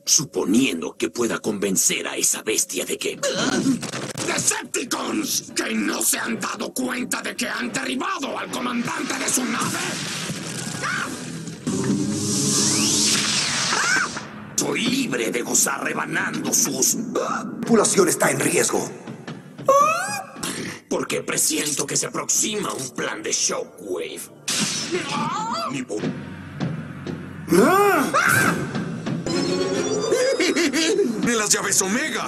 Suponiendo que pueda convencer a esa bestia de que... ¡Decepticons! ¿Que no se han dado cuenta de que han derribado al comandante de su nave? Soy libre de gozar rebanando sus... La tripulación está en riesgo. Porque presiento que se aproxima un plan de Shockwave. ¡De las llaves Omega!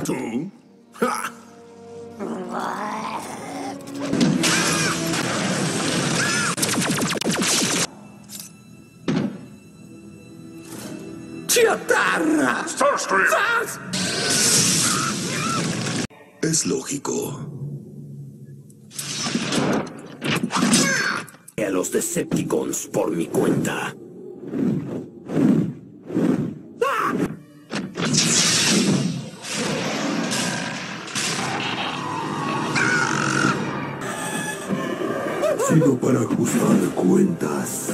¿Tú? ¡Chatarra! ¡Starscream! Es lógico. A los Decepticons por mi cuenta. Ha sido para ajustar cuentas.